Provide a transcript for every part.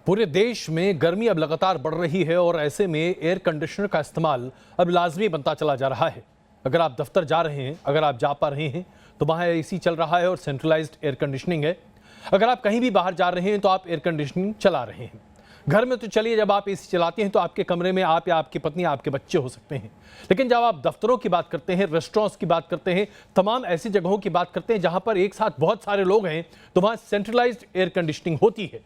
पूरे देश में गर्मी अब लगातार बढ़ रही है और ऐसे में एयर कंडीशनर का इस्तेमाल अब लाजमी बनता चला जा रहा है। अगर आप दफ्तर जा रहे हैं, अगर आप जा पा रहे हैं तो वहाँ एसी चल रहा है और सेंट्रलाइज्ड एयर कंडीशनिंग है। अगर आप कहीं भी बाहर जा रहे हैं तो आप एयर कंडीशनिंग चला रहे हैं। घर में तो चलिए, जब आप एसी चलाते हैं तो आपके कमरे में आप या आपकी पत्नी, आपके बच्चे हो सकते हैं, लेकिन जब आप दफ्तरों की बात करते हैं, रेस्टोरेंट्स की बात करते हैं, तमाम ऐसी जगहों की बात करते हैं जहां पर एक साथ बहुत सारे लोग हैं, तो वहां सेंट्रलाइज्ड एयर कंडीशनिंग होती है।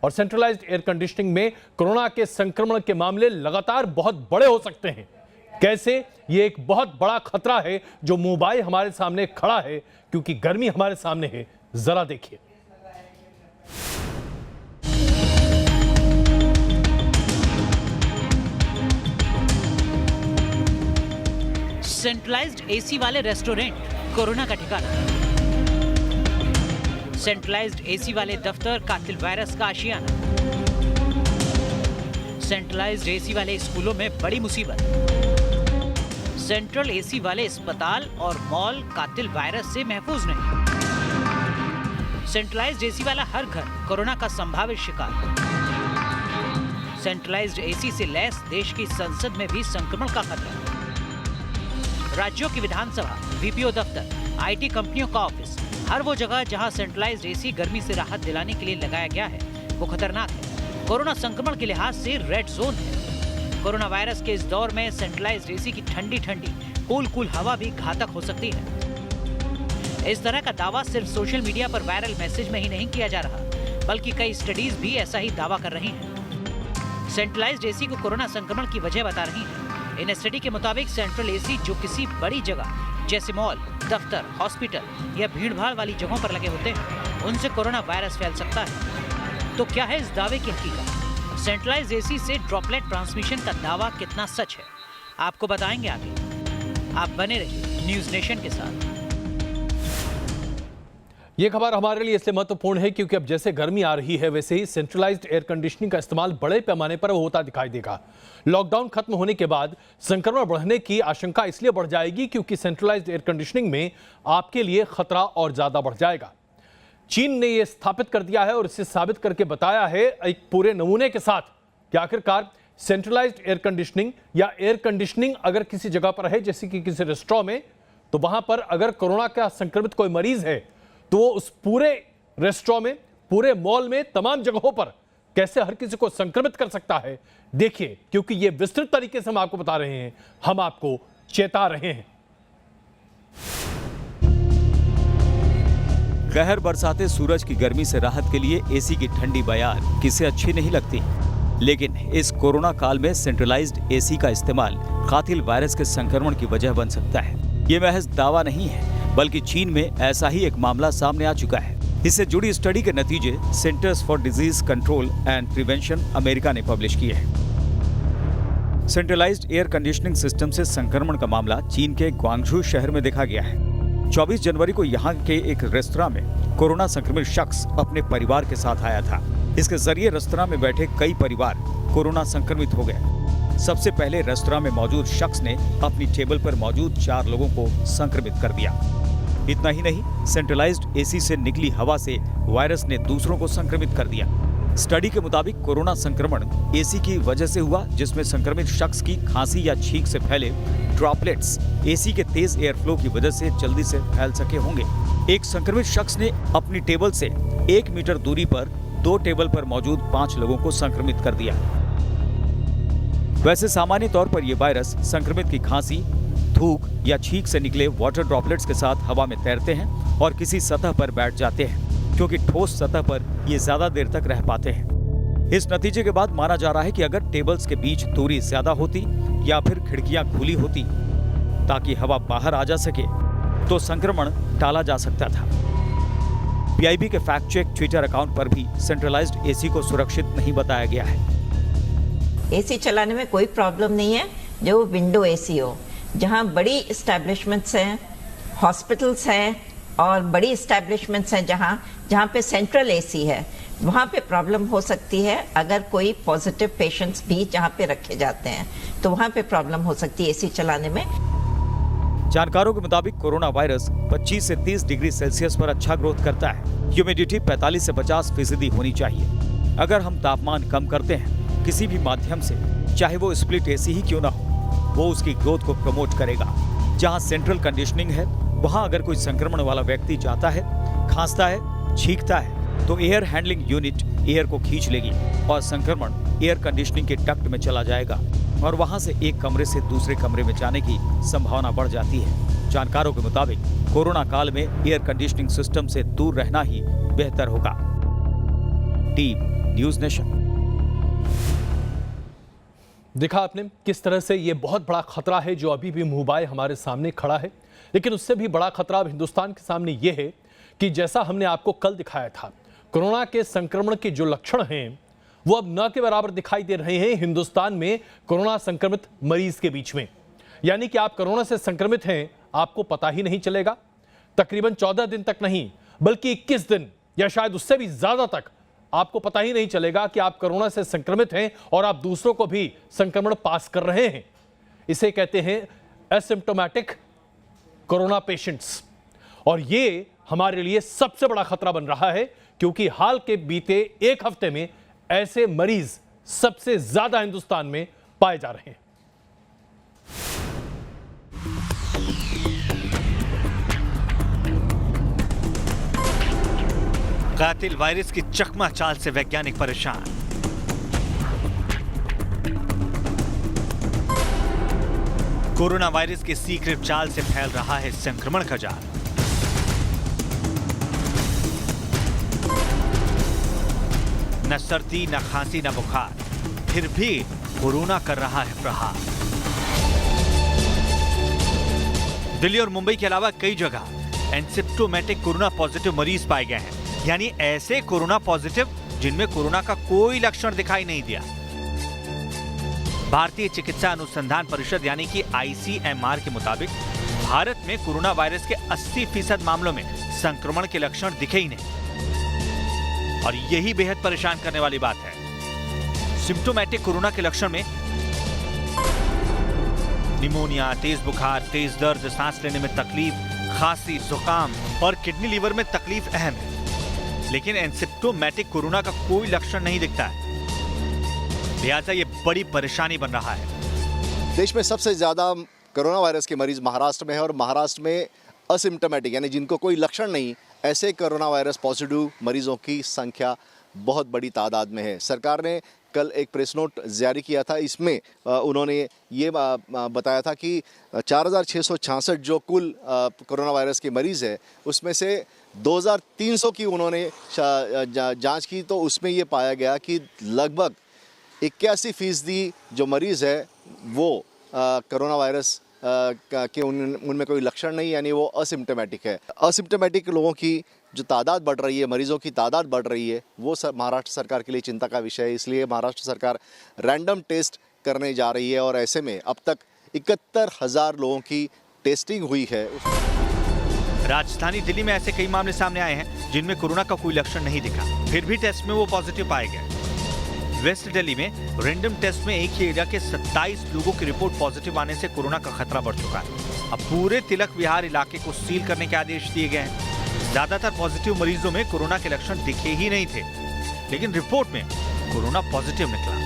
और सेंट्रलाइज्ड एयर कंडीशनिंग में कोरोना के संक्रमण के मामले लगातार बहुत बड़े हो सकते हैं। कैसे? ये एक बहुत बड़ा खतरा है जो मोबाइल हमारे सामने खड़ा है, क्योंकि गर्मी हमारे सामने है। जरा देखिए। सेंट्रलाइज्ड एसी वाले रेस्टोरेंट कोरोना का ठिकाना। सेंट्रलाइज्ड एसी वाले दफ्तर कातिल वायरस का आशियाना। सेंट्रलाइज्ड एसी वाले स्कूलों में बड़ी मुसीबत। सेंट्रल एसी वाले अस्पताल और मॉल कातिल वायरस से महफूज नहीं। सेंट्रलाइज्ड एसी वाला हर घर कोरोना का संभावित शिकार। सेंट्रलाइज्ड एसी से लैस देश की संसद में भी संक्रमण का खतरा। राज्यों की विधानसभा, बीपीओ दफ्तर, आईटी कंपनियों का ऑफिस, हर वो जगह जहां सेंट्रलाइज्ड एसी गर्मी से राहत दिलाने के लिए लगाया गया है वो खतरनाक है। कोरोना संक्रमण के लिहाज से रेड जोन है। कोरोना वायरस के इस दौर में सेंट्रलाइज्ड एसी की ठंडी ठंडी कूल हवा भी घातक हो सकती है। इस तरह का दावा सिर्फ सोशल मीडिया पर वायरल मैसेज में ही नहीं किया जा रहा, बल्कि कई स्टडीज भी ऐसा ही दावा कर रही हैं। सेंट्रलाइज्ड एसी को कोरोना संक्रमण की वजह बता रही हैं। इन स्टडी के मुताबिक सेंट्रल एसी जो किसी बड़ी जगह जैसे मॉल, दफ्तर, हॉस्पिटल या भीड़भाड़ वाली जगहों पर लगे होते हैं, उनसे कोरोना वायरस फैल सकता है। तो क्या है इस दावे की हकीकत? सेंट्रलाइज्ड एसी से ड्रॉपलेट ट्रांसमिशन का दावा कितना सच है, आपको बताएंगे आगे। आप बने रहिए न्यूज़ नेशन के साथ। ये खबर हमारे लिए इसलिए महत्वपूर्ण है क्योंकि अब जैसे गर्मी आ रही है, वैसे ही सेंट्रलाइज्ड एयर कंडीशनिंग का इस्तेमाल बड़े पैमाने पर होता दिखाई देगा। लॉकडाउन खत्म होने के बाद संक्रमण बढ़ने की आशंका इसलिए बढ़ जाएगी क्योंकि सेंट्रलाइज्ड एयर कंडीशनिंग में आपके लिए खतरा और ज्यादा बढ़ जाएगा। चीन ने यह स्थापित कर दिया है और इसे साबित करके बताया है एक पूरे नमूने के साथ कि आखिरकार सेंट्रलाइज्ड एयर कंडीशनिंग या एयर कंडीशनिंग अगर किसी जगह पर है, जैसे कि किसी रेस्टोरेंट में, तो वहां पर अगर कोरोना का संक्रमित कोई मरीज है तो वो उस पूरे रेस्टोरेंट में, पूरे मॉल में, तमाम जगहों पर कैसे हर किसी को संक्रमित कर सकता है। देखिए, क्योंकि ये विस्तृत तरीके से हम आपको बता रहे हैं, हम आपको चेता रहे हैं। कहर बरसाते सूरज की गर्मी से राहत के लिए एसी की ठंडी बयार किसे अच्छी नहीं लगती, लेकिन इस कोरोना काल में सेंट्रलाइज्ड एसी का इस्तेमाल कातिल वायरस के संक्रमण की वजह बन सकता है। ये महज दावा नहीं है, बल्कि चीन में ऐसा ही एक मामला सामने आ चुका है। इससे जुड़ी स्टडी के नतीजे centres for disease control and prevention America ने पब्लिश किए हैं। सेंट्रलाइज्ड एयर कंडीशनिंग सिस्टम से संक्रमण का मामला चीन के ग्वांगझू शहर में देखा गया है। 24 जनवरी को यहाँ के एक रेस्तरां में कोरोना संक्रमित शख्स अपने परिवार के साथ आया था। इसके जरिए रेस्तरां में बैठे कई परिवार कोरोना संक्रमित हो गए। सबसे पहले रेस्तरां में मौजूद शख्स ने अपनी टेबल पर मौजूद 4 लोगों को संक्रमित कर दिया। इतना ही नहीं, सेंट्रलाइज्ड एसी से निकली हवा से वायरस ने दूसरों को संक्रमित कर दिया। स्टडी के मुताबिक कोरोना संक्रमण एसी की वजह से हुआ, जिसमें संक्रमित शख्स की खांसी या छींक से फैले ड्रॉपलेट्स एसी के तेज एयर फ्लो की वजह से जल्दी से फैल सके होंगे। एक संक्रमित शख्स ने अपनी टेबल से 1 मीटर दूरी पर 2 टेबल पर मौजूद 5 लोगों को संक्रमित कर दिया। वैसे सामान्य तौर पर यह वायरस संक्रमित की खांसी, थूक या छींक से निकले वाटर ड्रॉपलेट्स के साथ हवा में तैरते हैं और किसी सतह पर बैठ जाते हैं, क्योंकि ठोस सतह पर ये ज्यादा देर तक रह पाते हैं। इस नतीजे के बाद माना जा रहा है कि अगर टेबल्स के बीच दूरी ज्यादा होती या फिर खिड़कियां खुली होती ताकि हवा बाहर आ जा सके, तो संक्रमण टाला जा सकता था। पीआईबी के फैक्ट चेक ट्विटर अकाउंट पर भी सेंट्रलाइज्ड एसी को सुरक्षित नहीं बताया गया है। एसी चलाने में कोई प्रॉब्लम नहीं है, जो विंडो एसी हो। जहां बड़ी इस्टेब्लिशमेंट्स हैं, हॉस्पिटल्स हैं और बड़ी इस्टेब्लिशमेंट्स हैं जहां पे सेंट्रल एसी है, वहां पे प्रॉब्लम हो सकती है। अगर कोई पॉजिटिव पेशेंट्स भी जहां पे रखे जाते हैं तो वहां पे प्रॉब्लम हो सकती है एसी चलाने में। जानकारों के मुताबिक कोरोना वायरस 25 से 30 डिग्री सेल्सियस पर अच्छा ग्रोथ करता है। ह्यूमिडिटी 45 से 50% होनी चाहिए। अगर हम तापमान कम करते हैं किसी भी माध्यम से, चाहे वो स्प्लिट एसी ही क्यों ना हो, वो उसकी ग्रोथ को प्रमोट करेगा। जहां सेंट्रल कंडीशनिंग है, वहां अगर कोई संक्रमण वाला व्यक्ति जाता है, खांसता है, छींकता है, तो एयर हैंडलिंग यूनिट एयर को खींच लेगी और संक्रमण एयर कंडीशनिंग के डक्ट में चला जाएगा और वहां से एक कमरे से दूसरे कमरे में जाने की संभावना बढ़ जाती है। जानकारों के मुताबिक कोरोना काल में एयर कंडीशनिंग सिस्टम से दूर रहना ही बेहतर होगा। Team news nation. देखा आपने किस तरह से ये बहुत बड़ा खतरा है जो अभी भी मुंहबाए हमारे सामने खड़ा है, लेकिन उससे भी बड़ा खतरा अब हिंदुस्तान के सामने ये है कि जैसा हमने आपको कल दिखाया था, कोरोना के संक्रमण के जो लक्षण हैं वो अब न के बराबर दिखाई दे रहे हैं हिंदुस्तान में कोरोना संक्रमित मरीज के बीच में। यानी कि आप कोरोना से संक्रमित हैं, आपको पता ही नहीं चलेगा। तकरीबन 14 दिन तक नहीं बल्कि 21 दिन या शायद उससे भी ज्यादा तक आपको पता ही नहीं चलेगा कि आप कोरोना से संक्रमित हैं और आप दूसरों को भी संक्रमण पास कर रहे हैं। इसे कहते हैं एसिम्प्टोमेटिक कोरोना पेशेंट्स। और ये हमारे लिए सबसे बड़ा खतरा बन रहा है क्योंकि हाल के बीते एक हफ्ते में ऐसे मरीज सबसे ज्यादा हिंदुस्तान में पाए जा रहे हैं। कातिल वायरस की चकमा चाल से वैज्ञानिक परेशान। कोरोना वायरस की सीक्रेट चाल से फैल रहा है संक्रमण का जाल। न सर्दी, न खांसी, न बुखार, फिर भी कोरोना कर रहा है प्रहार। दिल्ली और मुंबई के अलावा कई जगह एसिम्प्टोमेटिक कोरोना पॉजिटिव मरीज पाए गए हैं, यानी ऐसे कोरोना पॉजिटिव जिनमें कोरोना का कोई लक्षण दिखाई नहीं दिया। भारतीय चिकित्सा अनुसंधान परिषद यानी कि ICMR के मुताबिक भारत में कोरोना वायरस के 80% मामलों में संक्रमण के लक्षण दिखे ही नहीं। और यही बेहद परेशान करने वाली बात है। सिम्प्टोमेटिक कोरोना के लक्षण में निमोनिया, तेज बुखार, तेज दर्द, सांस लेने में तकलीफ, खांसी, जुकाम और किडनी लीवर में तकलीफ अहम है। लेकिन एसिम्प्टोमेटिक कोरोना का कोई लक्षण नहीं दिखता है, लिहाजा ये बड़ी परेशानी बन रहा है। देश में सबसे ज्यादा कोरोना वायरस के मरीज महाराष्ट्र में है और महाराष्ट्र में असिम्प्टोमेटिक यानी जिनको कोई लक्षण नहीं, ऐसे कोरोना वायरस पॉजिटिव मरीजों की संख्या बहुत बड़ी तादाद में है। सरकार ने कल एक प्रेस नोट जारी किया था, इसमें उन्होंने ये बताया था कि 4,666 जो कुल कोरोना वायरस के मरीज़ है उसमें से 2,300 की उन्होंने जांच की, तो उसमें ये पाया गया कि लगभग 81% जो मरीज़ है वो कोरोना वायरस के उनमें कोई लक्षण नहीं, यानी वो असिम्प्टोमेटिक है। असिम्प्टोमेटिक लोगों की जो तादाद बढ़ रही है, मरीजों की तादाद बढ़ रही है, वो महाराष्ट्र सरकार के लिए चिंता का विषय है। इसलिए महाराष्ट्र सरकार रैंडम टेस्ट करने जा रही है और ऐसे में अब तक 71,000 लोगों की टेस्टिंग हुई है। राजधानी दिल्ली में ऐसे कई मामले सामने आए हैं जिनमें कोरोना का कोई लक्षण नहीं दिखा, फिर भी टेस्ट में वो पॉजिटिव पाए गए। वेस्ट दिल्ली में रैंडम टेस्ट में एक ही एरिया के 27 लोगों की रिपोर्ट पॉजिटिव आने से कोरोना का खतरा बढ़ चुका है। अब पूरे तिलक विहार इलाके को सील करने के आदेश दिए गए हैं। ज्यादातर पॉजिटिव मरीजों में कोरोना के लक्षण दिखे ही नहीं थे, लेकिन रिपोर्ट में कोरोना पॉजिटिव निकला।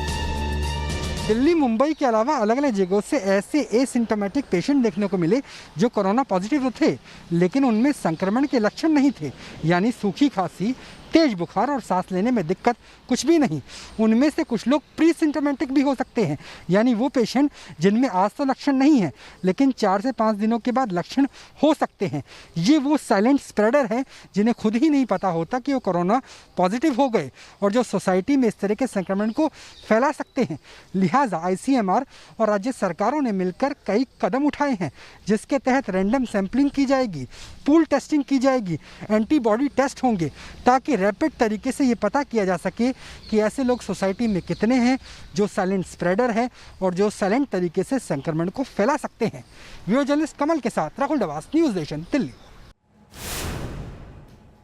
दिल्ली, मुंबई के अलावा अलग अलग जगहों से ऐसे एसिम्प्टोमेटिक पेशेंट देखने को मिले जो कोरोना पॉजिटिव तो थे लेकिन उनमें संक्रमण के लक्षण नहीं थे, यानी सूखी खांसी, तेज बुखार और सांस लेने में दिक्कत कुछ भी नहीं। उनमें से कुछ लोग प्री सिम्प्टोमेटिक भी हो सकते हैं, यानी वो पेशेंट जिनमें आज तो लक्षण नहीं है लेकिन 4 से 5 दिनों के बाद लक्षण हो सकते हैं। ये वो साइलेंट स्प्रेडर हैं जिन्हें खुद ही नहीं पता होता कि वो कोरोना पॉजिटिव हो गए और जो सोसाइटी में इस तरह के संक्रमण को फैला सकते हैं। लिहाजा ICMR और राज्य सरकारों ने मिलकर कई कदम उठाए हैं जिसके तहत रैंडम सैंपलिंग की जाएगी, पूल टेस्टिंग की जाएगी, एंटीबॉडी टेस्ट होंगे ताकि रैपिड तरीके से ये पता किया जा सके कि ऐसे लोग सोसाइटी में कितने हैं जो साइलेंट स्प्रेडर है और जो साइलेंट तरीके से संक्रमण को फैला सकते हैं। वीडियो जर्नलिस्ट कमल के साथ राहुल डवास, न्यूज़ नेशन, दिल्ली।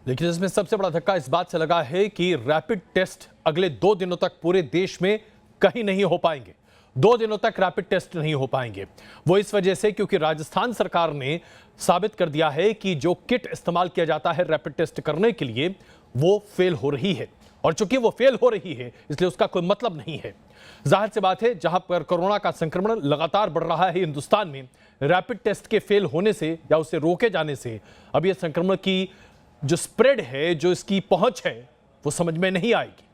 लेकिन इसमें सबसे बड़ा धक्का इस बात से लगा है कि रैपिड टेस्ट अगले 2 दिनों तक पूरे देश में कहीं नहीं हो पाएंगे। 2 दिनों तक रैपिड टेस्ट नहीं हो पाएंगे। वो इस वजह से क्योंकि राजस्थान सरकार ने साबित कर दिया है कि जो किट इस्तेमाल किया जाता है रैपिड टेस्ट करने के लिए वो फेल हो रही है और चूंकि वो फेल हो रही है इसलिए उसका कोई मतलब नहीं है। जाहिर सी बात है, जहां पर कोरोना का संक्रमण लगातार बढ़ रहा है हिंदुस्तान में, रैपिड टेस्ट के फेल होने से या उसे रोके जाने से अब यह संक्रमण की जो स्प्रेड है, जो इसकी पहुंच है, वो समझ में नहीं आएगी।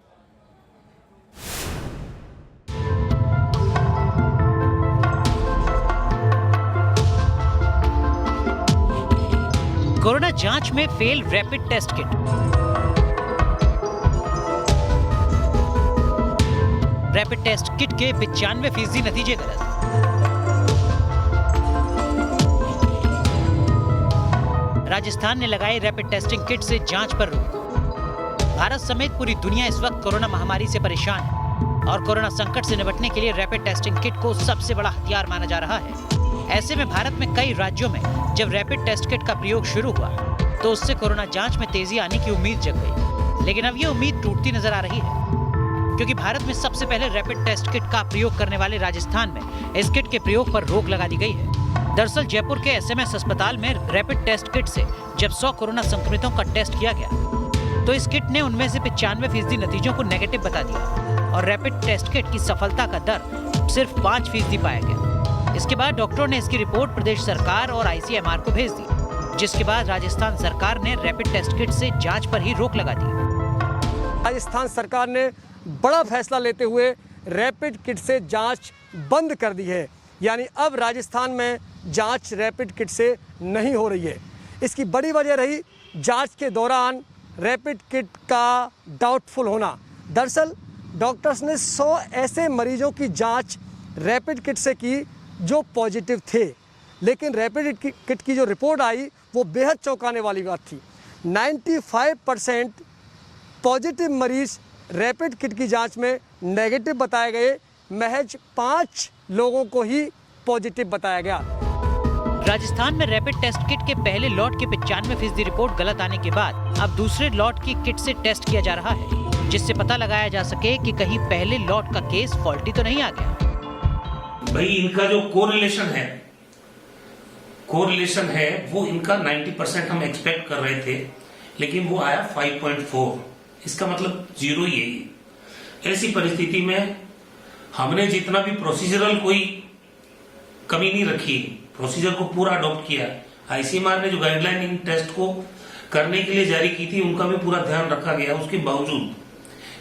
कोरोना जांच में fail rapid test kit. Rapid test kit के 95% नतीजे गलत। राजस्थान ने लगाए रैपिड टेस्टिंग किट से जांच पर रोक। भारत समेत पूरी दुनिया इस वक्त कोरोना महामारी से परेशान है और कोरोना संकट से निपटने के लिए रैपिड टेस्टिंग किट को सबसे बड़ा हथियार माना जा रहा है। ऐसे में भारत में कई राज्यों में जब रैपिड टेस्ट किट का प्रयोग शुरू हुआ तो उससे कोरोना जांच में तेजी आने की उम्मीद जग गई। लेकिन अब ये उम्मीद टूटती नजर आ रही है, क्योंकि भारत में सबसे पहले रैपिड टेस्ट किट का प्रयोग करने वाले राजस्थान में इस किट के प्रयोग पर रोक लगा दी गई है। दरअसल जयपुर के एसएमएस अस्पताल में रैपिड टेस्ट किट से जब 100 कोरोना संक्रमितों का टेस्ट किया गया तो इस किट ने उनमें से 95% नतीजों को नेगेटिव बता दिया और रैपिड टेस्ट किट की सफलता का दर सिर्फ 5% पाया गया। इसके बाद डॉक्टरों ने इसकी रिपोर्ट प्रदेश सरकार और आईसीएमआर को भेज दी, जिसके बाद राजस्थान सरकार ने रैपिड टेस्ट किट से जांच पर ही रोक लगा दी। राजस्थान सरकार ने बड़ा फैसला लेते हुए रैपिड किट से जांच बंद कर दी है, यानी अब राजस्थान में जांच रैपिड किट से नहीं हो रही है। इसकी बड़ी वजह रही जांच के दौरान रैपिड किट का डाउटफुल होना। दरअसल डॉक्टर्स ने 100 ऐसे मरीजों की जांच रैपिड किट से की जो पॉजिटिव थे, लेकिन रैपिड किट की जो रिपोर्ट आई वो बेहद चौंकाने वाली बात थी। 95% पॉजिटिव मरीज रैपिड किट की जांच में नेगेटिव बताए गए, महज 5 लोगों को ही पॉजिटिव बताया गया। राजस्थान में रैपिड टेस्ट किट के पहले लॉट के 95% रिपोर्ट गलत आने के बाद अब दूसरे लॉट की किट से टेस्ट किया जा रहा है, जिससे पता लगाया जा सके कि कहीं पहले लॉट का केस फॉल्टी तो नहीं आ गया। भाई इनका जो कोरिलेशन है वो इनका 90% हम एक्सपेक्ट कर रहे थे, लेकिन वो आया 5.4। इसका मतलब 0 ही है। ऐसी परिस्थिति में हमने जितना भी प्रोसीजरल कोई कमी नहीं रखी, प्रोसीजर को पूरा अडॉप्ट किया। आईसीएमआर ने जो गाइडलाइन इन टेस्ट को करने के लिए जारी की थी उनका भी पूरा ध्यान रखा गया। उसके बावजूद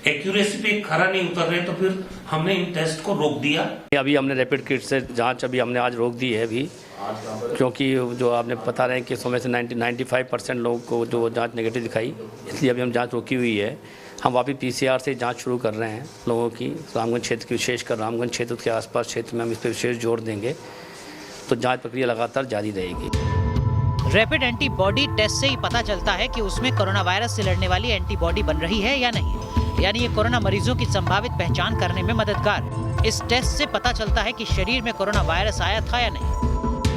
एक्यूरेसी पे खरा नहीं उतर रहे तो फिर हमने इन टेस्ट को रोक दिया। अभी हमने रैपिड किट से जांच अभी हमने आज रोक दी है अभी, क्योंकि जो आपने बता रहे हैं कि उसमें से 95% लोगों को जो जांच नेगेटिव दिखाई, इसलिए अभी हम जांच रोकी हुई है। हम वापस पीसीआर से जांच शुरू कर रहे हैं लोगों की। रामगंज क्षेत्र की विशेषकर रामगंज क्षेत्र के आसपास क्षेत्र में हम इस पर विशेष जोर देंगे, तो जाँच प्रक्रिया लगातार जारी रहेगी। रैपिड एंटीबॉडी टेस्ट से ही पता चलता है कि उसमें कोरोना वायरस से लड़ने वाली एंटीबॉडी बन रही है या नहीं, यानी ये कोरोना मरीजों की संभावित पहचान करने में मददगार है। इस टेस्ट से पता चलता है कि शरीर में कोरोना वायरस आया था या नहीं।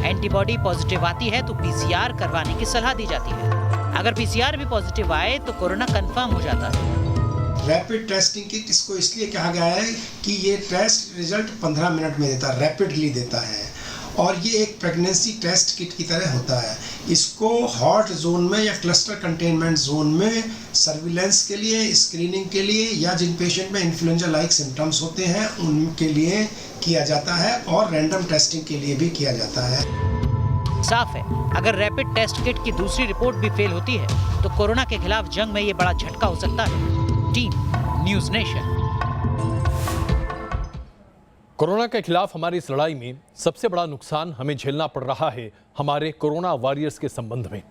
एंटीबॉडी पॉजिटिव आती है तो पीसीआर करवाने की सलाह दी जाती है। अगर पीसीआर भी पॉजिटिव आए तो कोरोना कंफर्म हो जाता है। रैपिड टेस्टिंग किट इसको इसलिए कहा गया है कि ये टेस्ट रिजल्ट 15 मिनट में देता है, रैपिडली देता है, और ये एक प्रेगनेंसी टेस्ट किट की तरह होता है। इसको हॉट जोन में या क्लस्टर कंटेनमेंट जोन में सर्विलेंस के लिए, स्क्रीनिंग के लिए, या जिन पेशेंट में इन्फ्लुएंजा लाइक सिम्टम्स होते हैं उनके लिए किया जाता है, और रैंडम टेस्टिंग के लिए भी किया जाता है। साफ है, अगर रैपिड टेस्ट किट की दूसरी रिपोर्ट भी फेल होती है तो कोरोना के खिलाफ जंग में ये बड़ा झटका हो सकता है। Team news nation. कोरोना के खिलाफ हमारी इस लड़ाई में सबसे बड़ा नुकसान हमें झेलना पड़ रहा है हमारे कोरोना वॉरियर्स के संबंध में,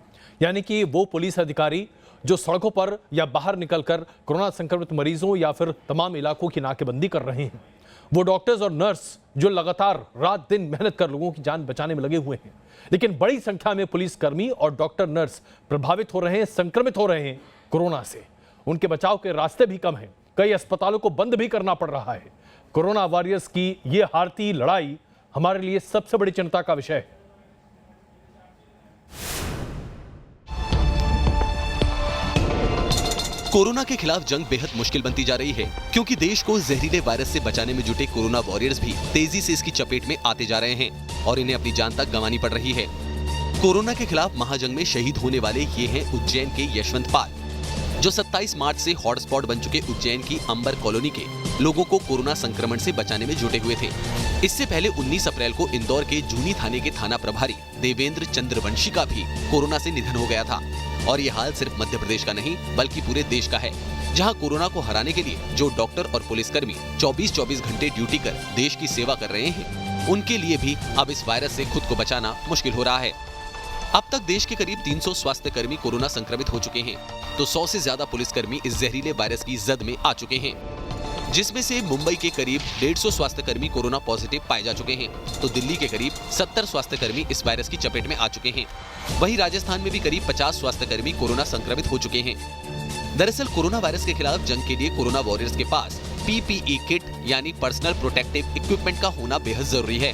यानी कि वो पुलिस अधिकारी जो सड़कों पर या बाहर निकलकर कोरोना संक्रमित मरीजों या फिर तमाम इलाकों की नाकेबंदी कर रहे हैं, वो डॉक्टर्स और नर्स जो लगातार रात दिन मेहनत कर लोगों की जान बचाने में लगे हुए हैं। लेकिन बड़ी संख्या में पुलिसकर्मी और डॉक्टर नर्स प्रभावित हो रहे हैं, संक्रमित हो रहे हैं कोरोना से। उनके बचाव के रास्ते भी कम हैं, कई अस्पतालों को बंद भी करना पड़ रहा है। कोरोना वॉरियर्स की ये हारती लड़ाई हमारे लिए सबसे बड़ी चिंता का विषय है। कोरोना के खिलाफ जंग बेहद मुश्किल बनती जा रही है, क्योंकि देश को जहरीले वायरस से बचाने में जुटे कोरोना वॉरियर्स भी तेजी से इसकी चपेट में आते जा रहे हैं और इन्हें अपनी जान तक गंवानी पड़ रही है। कोरोना के खिलाफ महाजंग में शहीद होने वाले ये हैं उज्जैन के यशवंत पाल। जो 27 मार्च से हॉटस्पॉट बन चुके उज्जैन की अंबर कॉलोनी के लोगों को कोरोना संक्रमण से बचाने में जुटे हुए थे। इससे पहले 19 अप्रैल को इंदौर के जूनी थाने के थाना प्रभारी देवेंद्र चंद्रवंशी का भी कोरोना से निधन हो गया था। और ये हाल सिर्फ मध्य प्रदेश का नहीं बल्कि पूरे देश का है, जहां कोरोना को हराने के लिए जो डॉक्टर और पुलिसकर्मी 24-24 घंटे ड्यूटी कर देश की सेवा कर रहे हैं, उनके लिए भी अब इस वायरस से खुद को बचाना मुश्किल हो रहा है। अब तक देश के करीब 300 स्वास्थ्य कर्मी कोरोना संक्रमित हो चुके हैं, तो 100 से ज्यादा पुलिसकर्मी इस जहरीले वायरस की जद में आ चुके हैं, जिसमें से मुंबई के करीब 150 स्वास्थ्य कर्मी कोरोना पॉजिटिव पाए जा चुके हैं, तो दिल्ली के करीब 70 स्वास्थ्य कर्मी इस वायरस की चपेट में आ चुके हैं। वहीं राजस्थान में भी करीब 50 स्वास्थ्य कर्मी कोरोना संक्रमित हो चुके हैं। दरअसल कोरोना वायरस के खिलाफ जंग के लिए कोरोना वॉरियर्स के पास PPE किट यानी पर्सनल प्रोटेक्टिव इक्विपमेंट का होना बेहद जरूरी है।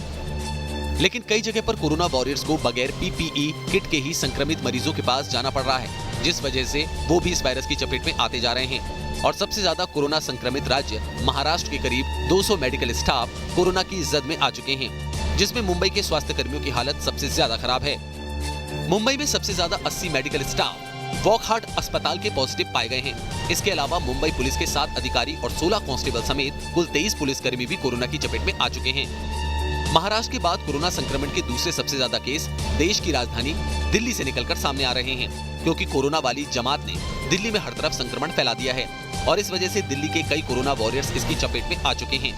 लेकिन कई जगह पर कोरोना वॉरियर्स को बगैर PPE किट के ही संक्रमित मरीजों के पास जाना पड़ रहा है, जिस वजह से वो भी इस वायरस की चपेट में आते जा रहे हैं। और सबसे ज्यादा कोरोना संक्रमित राज्य महाराष्ट्र के करीब 200 मेडिकल स्टाफ कोरोना की जद में आ चुके हैं, जिसमें मुंबई के स्वास्थ्य कर्मियों की हालत सबसे ज्यादा खराब है। मुंबई में सबसे ज्यादा 80 मेडिकल स्टाफ वॉकहार्ट अस्पताल के पॉजिटिव पाए गए हैं। इसके अलावा मुंबई पुलिस के 7 अधिकारी और 16 कांस्टेबल समेत कुल 23 पुलिसकर्मी भी कोरोना की चपेट में आ चुके हैं। महाराष्ट्र के बाद कोरोना संक्रमण के दूसरे सबसे ज्यादा केस देश की राजधानी दिल्ली से निकलकर सामने आ रहे हैं, क्योंकि कोरोना वाली जमात ने दिल्ली में हर तरफ संक्रमण फैला दिया है और इस वजह से दिल्ली के कई कोरोना वॉरियर्स इसकी चपेट में आ चुके हैं।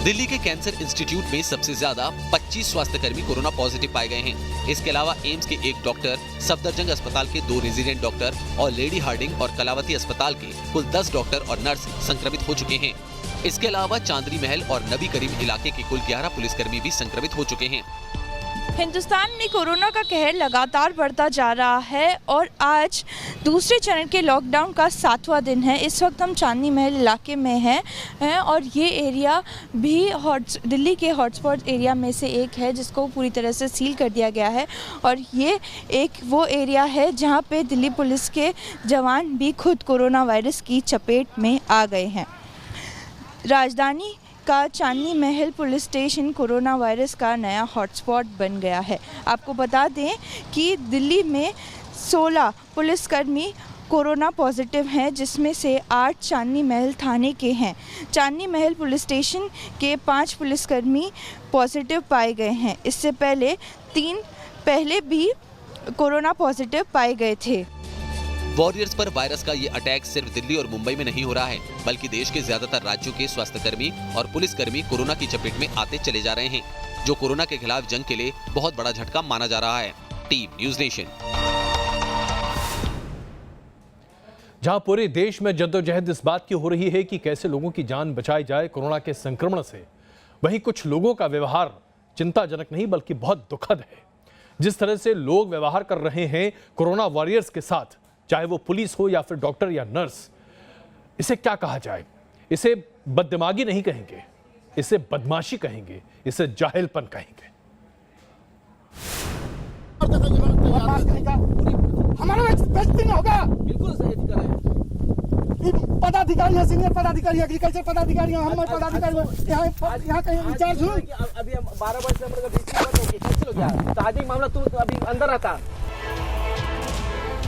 दिल्ली के कैंसर इंस्टीट्यूट में सबसे ज्यादा 25 स्वास्थ्य कर्मी कोरोना पॉजिटिव पाए गए हैं। इसके अलावा एम्स के 1 डॉक्टर, सफदरजंग अस्पताल के 2 रेजिडेंट डॉक्टर और लेडी हार्डिंग और कलावती अस्पताल के कुल 10 डॉक्टर और नर्स संक्रमित हो चुके हैं। इसके अलावा चांदनी महल और नबी करीम इलाके के कुल 11 पुलिसकर्मी भी संक्रमित हो चुके हैं। हिंदुस्तान में कोरोना का कहर लगातार बढ़ता जा रहा है और आज दूसरे चरण के लॉकडाउन का 7वां दिन है। इस वक्त हम चांदनी महल इलाके में हैं और ये एरिया भी दिल्ली के हॉटस्पॉट एरिया में से एक है, जिसको पूरी तरह से सील कर दिया गया है। और ये एक वो एरिया है जहाँ पे दिल्ली पुलिस के जवान भी खुद कोरोना वायरस की चपेट में आ गए हैं। राजधानी का चांदनी महल पुलिस स्टेशन कोरोना वायरस का नया हॉटस्पॉट बन गया है। आपको बता दें कि दिल्ली में 16 पुलिसकर्मी कोरोना पॉजिटिव हैं, जिसमें से 8 चांदनी महल थाने के हैं। चांदनी महल पुलिस स्टेशन के 5 पुलिसकर्मी पॉजिटिव पाए गए हैं। इससे पहले 3 पहले भी कोरोना पॉजिटिव पाए गए थे। वॉरियर्स पर वायरस का ये अटैक सिर्फ दिल्ली और मुंबई में नहीं हो रहा है, बल्कि देश के ज्यादातर राज्यों के स्वास्थ्यकर्मी और पुलिसकर्मी कोरोना की चपेट में आते चले जा रहे हैं, जो कोरोना के खिलाफ जंग के लिए बहुत बड़ा झटका माना जा रहा है। Team news nation. जहां पूरे देश में जद्दोजहद इस बात की हो रही है कि कैसे लोगों की जान बचाई जाए कोरोना के संक्रमण से, वहीं कुछ लोगों का व्यवहार चिंताजनक नहीं बल्कि बहुत दुखद है। जिस तरह से लोग व्यवहार कर रहे हैं कोरोना वॉरियर्स के साथ, चाहे वो पुलिस हो या फिर डॉक्टर या नर्स, इसे क्या कहा जाए? इसे बददिमागी नहीं कहेंगे, इसे बदमाशी कहेंगे, इसे जाहिलपन कहेंगे। हमारा बेस्टिंग होगा, बिल्कुल सही पदाधिकारी है, सीनियर पदाधिकारी, एग्रीकल्चर पदाधिकारी, हम पदाधिकारी यहाँ कहीं इंचार्ज हूँ। अभी हम 12 वर्ष से मामला तू अभी अंदर आता।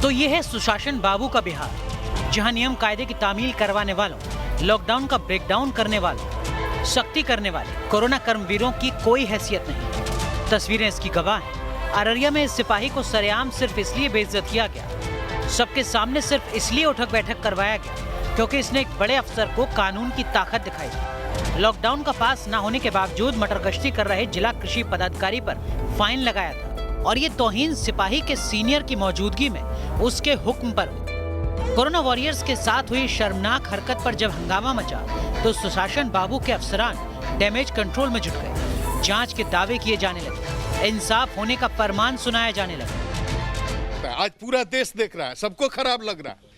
तो ये है सुशासन बाबू का बिहार, जहां नियम कायदे की तामील करवाने वालों, लॉकडाउन का ब्रेकडाउन करने वालों, सख्ती करने वाले कोरोना कर्मवीरों की कोई हैसियत नहीं। तस्वीरें इसकी गवाह हैं। अररिया में इस सिपाही को सरेआम सिर्फ इसलिए बेइज्जत किया गया, सबके सामने सिर्फ इसलिए उठक बैठक करवाया गया क्योंकि इसने एक बड़े अफसर को कानून की ताकत दिखाई थी। लॉकडाउन का पास न होने के बावजूद मटर गश्ती कर रहे जिला कृषि पदाधिकारी पर फाइन लगाया था, और ये तौहीन सिपाही के सीनियर की मौजूदगी में उसके हुक्म पर। कोरोना वॉरियर्स के साथ हुई शर्मनाक हरकत पर जब हंगामा मचा तो सुशासन बाबू के अफसरान डैमेज कंट्रोल में जुट गए। जांच के दावे किए जाने लगे, इंसाफ होने का फरमान सुनाया जाने लगा। आज पूरा देश देख रहा है, सबको खराब लग रहा है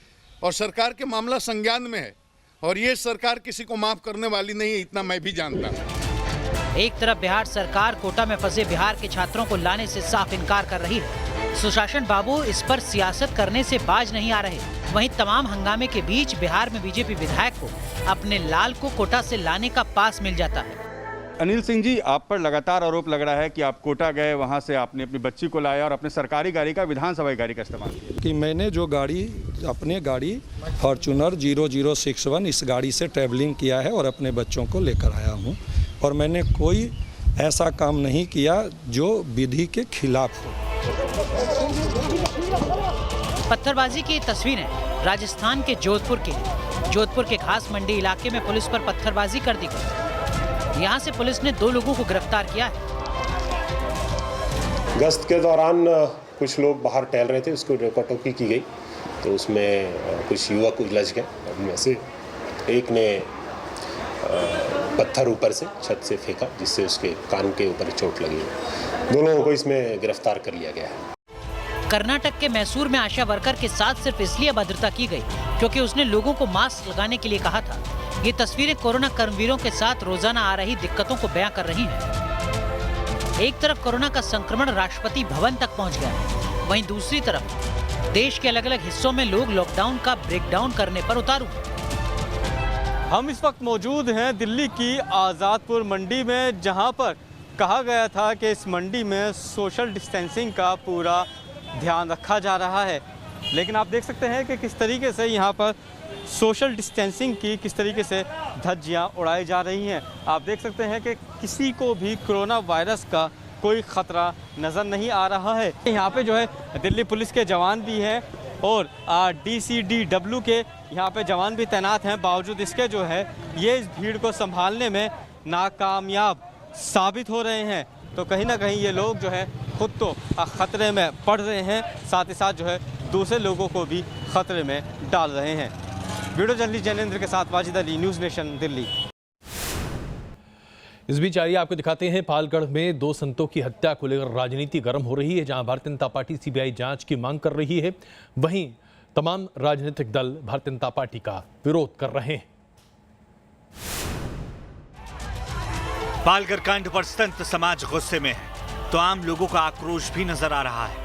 और सरकार के मामला संज्ञान में है, और ये सरकार किसी को माफ करने वाली नहीं है, इतना मैं भी जानता हूँ। एक तरफ बिहार सरकार कोटा में फंसे बिहार के छात्रों को लाने से साफ इनकार कर रही है, सुशासन बाबू इस पर सियासत करने से बाज नहीं आ रहे। वहीं तमाम हंगामे के बीच बिहार में बीजेपी विधायक को अपने लाल को कोटा से लाने का पास मिल जाता है। अनिल सिंह जी, आप पर लगातार आरोप लग रहा है कि आप कोटा गए, वहां से आपने अपनी बच्ची को लाया और अपने सरकारी गाड़ी का विधानसभा गाड़ी का इस्तेमाल किया। कि मैंने जो गाड़ी अपने गाड़ी फॉर्चूनर 0061 इस गाड़ी से ट्रैवलिंग किया है और अपने बच्चों को लेकर आया हूँ और मैंने कोई ऐसा काम नहीं किया जो विधि के खिलाफ हो। पत्थरबाजी की तस्वीरें राजस्थान के जोधपुर के खास मंडी इलाके में पुलिस पर पत्थरबाजी कर दी गई। यहाँ से पुलिस ने 2 लोगों को गिरफ्तार किया है। गश्त के दौरान कुछ लोग बाहर टहल रहे थे, उसको रोका-टोकी की गई तो उसमें कुछ युवक उलझ गए। उनमें से एक ने पत्थर ऊपर से छत से फेंका जिससे उसके कान के ऊपर चोट लगी। 2 लोगों को इसमें गिरफ्तार कर लिया गया है। कर्नाटक के मैसूर में आशा वर्कर के साथ सिर्फ इसलिए अभद्रता की गई क्योंकि उसने लोगों को मास्क लगाने के लिए कहा था। ये तस्वीरें कोरोना कर्मवीरों के साथ रोजाना आ रही दिक्कतों को बयां कर रही हैं। एक तरफ कोरोना का संक्रमण राष्ट्रपति भवन तक पहुंच गया है, वहीं दूसरी तरफ देश के अलग अलग हिस्सों में लोग लॉकडाउन का ब्रेकडाउन करने पर उतारू। हम इस वक्त मौजूद हैं दिल्ली की आज़ादपुर मंडी में, जहां पर कहा गया था कि इस मंडी में सोशल डिस्टेंसिंग का पूरा ध्यान रखा जा रहा है, लेकिन आप देख सकते हैं कि किस तरीके से यहाँ पर सोशल डिस्टेंसिंग की किस तरीके से धज्जियाँ उड़ाई जा रही हैं। आप देख सकते हैं कि किसी को भी कोरोना वायरस का कोई ख़तरा नज़र नहीं आ रहा है। यहाँ पे जो है दिल्ली पुलिस के जवान भी हैं और DCDW के यहाँ पे जवान भी तैनात हैं। बावजूद इसके जो है ये इस भीड़ को संभालने में नाकामयाब साबित हो रहे हैं। तो कहीं ना कहीं ये लोग जो है खुद तो ख़तरे में पड़ रहे हैं, साथ ही साथ जो है दूसरे लोगों को भी ख़तरे में डाल रहे हैं। वीडियो जर्नलिस्ट जैनेंद्र के साथ वाजिद अली, न्यूज़ नेशन, दिल्ली। इस बीच आइए आपको दिखाते हैं पालगढ़ में 2 संतों की हत्या को लेकर राजनीति गर्म हो रही है। जहां भारतीय जनता पार्टी CBI जांच की मांग कर रही है, वहीं तमाम राजनीतिक दल भारतीय जनता पार्टी का विरोध कर रहे हैं। पालगढ़ कांड पर संत समाज गुस्से में है तो आम लोगों का आक्रोश भी नजर आ रहा है।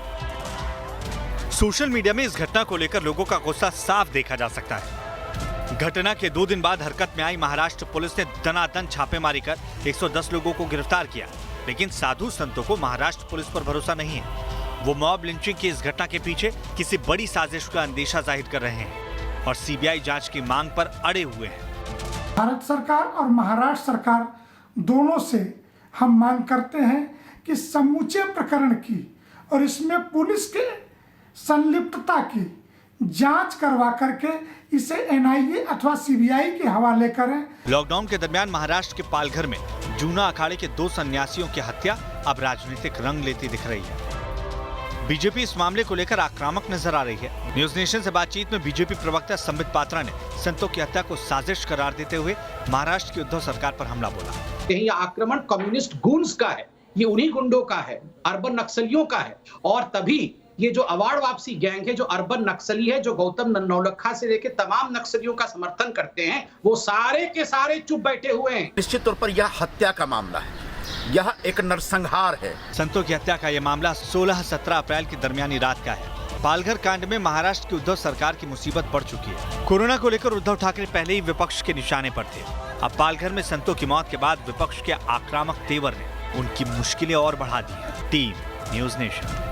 सोशल मीडिया में इस घटना को लेकर लोगों का गुस्सा साफ देखा जा सकता है। घटना के 2 दिन बाद हरकत में आई महाराष्ट्र पुलिस ने दनादन छापेमारी कर 110 लोगों को गिरफ्तार किया, लेकिन साधु संतों को महाराष्ट्र पुलिस पर भरोसा नहीं है। वो मॉब लिंचिंग की इस घटना के पीछे किसी बड़ी साजिश का अंदेशा जाहिर कर रहे हैं और CBI जांच की मांग पर अड़े हुए हैं। भारत सरकार और महाराष्ट्र सरकार दोनों से हम मांग करते हैं कि समूचे प्रकरण की और इसमें पुलिस के संलिप्तता की जांच करवा करके इसे NIA अथवा CBI के हवाले करें। लॉकडाउन के दरमियान महाराष्ट्र के पालघर में जूना अखाड़े के 2 सन्यासियों की हत्या अब राजनीतिक रंग लेती दिख रही है। बीजेपी इस मामले को लेकर आक्रामक नजर आ रही है। न्यूज़ नेशन से बातचीत में बीजेपी प्रवक्ता संबित पात्रा ने संतों की हत्या को साजिश करार देते हुए महाराष्ट्र की उद्धव सरकार पर हमला बोला। ये आक्रमण कम्युनिस्ट गुंड्स का है, ये उन्हीं गुंडों का है, अर्बन नक्सलियों का है। और तभी ये जो अवार्ड वापसी गैंग है, जो अर्बन नक्सली है, जो गौतम नौलखा से लेकर तमाम नक्सलियों का समर्थन करते हैं, वो सारे के सारे चुप बैठे हुए हैं। निश्चित तौर पर यह हत्या का मामला है, यह एक नरसंहार है। संतों की हत्या का यह मामला 16-17 अप्रैल की दरमियानी रात का है। पालघर कांड में महाराष्ट्र की उद्धव सरकार की मुसीबत बढ़ चुकी है। कोरोना को लेकर उद्धव ठाकरे पहले ही विपक्ष के निशाने पर थे। अब पालघर में संतों की मौत के बाद विपक्ष के आक्रामक तेवर ने उनकी मुश्किलें और बढ़ा दी है। Team news nation.